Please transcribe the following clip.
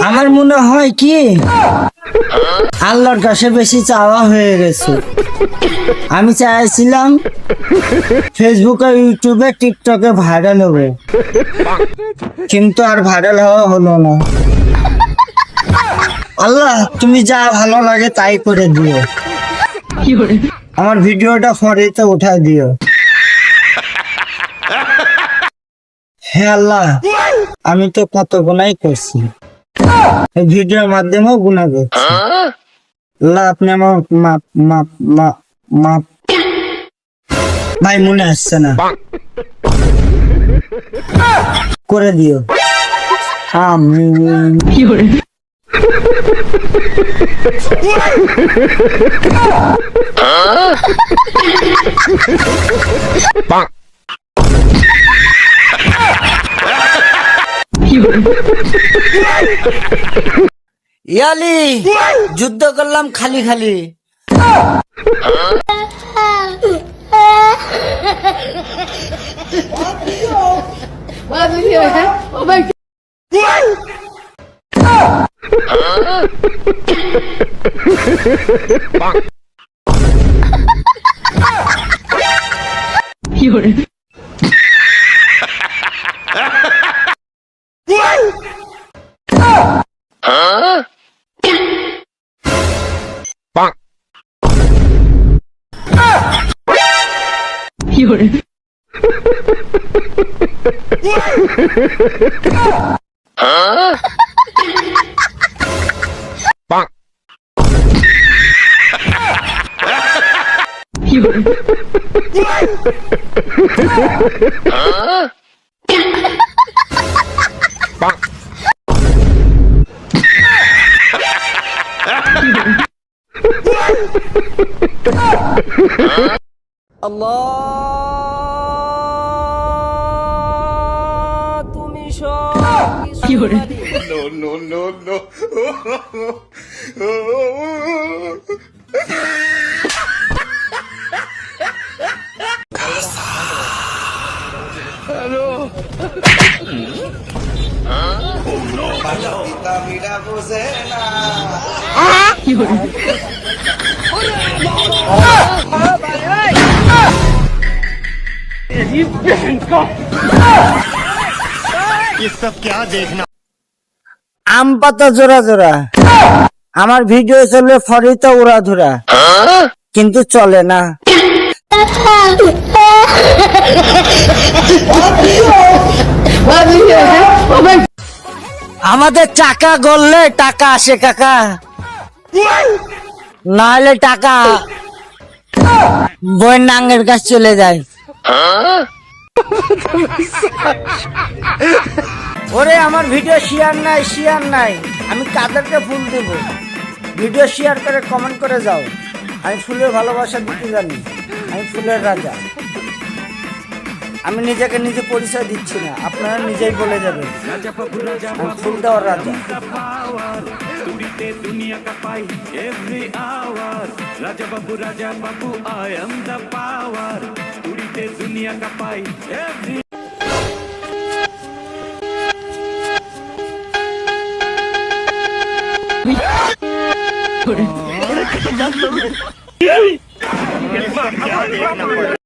আমার মনে হয় কি আল্লাহর কাছে বেশি চাওয়া হয়ে গেছে। আমি চাইছিলাম ফেসবুকে, ইউটিউবে, টিকটকে ভাইরাল হবে, কিন্তু আর ভাইরাল হওয়া হলো না। আল্লাহ, তুমি যা ভালো লাগে তাই করে দিও। আমার ভিডিওটা ফরিতে উঠাই দিও। হে আল্লাহ, আমি তো কত গুনাই করছি, এই ভিডিওর মাধ্যমেও গুনাহ করছি। আল্লাহ, আপনি আমার মাপ মাপ মাপ মাপ ভাই মনে আসছে না, করে দিও। আমিন। ইয়ালি যুদ্ধ করলাম খালি খালি। আল্লাহ, তুমি আম পাতা জোড়া জোড়া। আমার ভিডিও চলবে ফরিতে উড়া ধরা, কিন্তু চলে না। আমাদের টাকা গললে টাকা আসে কাকা, নাহলে টাকা বইয়ের নাঙ্গের কাছে চলে যায়। ওরে আমার ভিডিও শেয়ার নাই, আমি কাদেরকে ফুল দেব? ভিডিও শেয়ার করে কমেন্ট করে যাও। আমি ফুলের ভালোবাসা দিতে জানি, আমি ফুলের রাজা। আমি নিজেকে নিজে পরিচয় দিচ্ছি না, আপনারা নিজেই বলে যাবেন আমি ফুল দেওয়ার রাজা।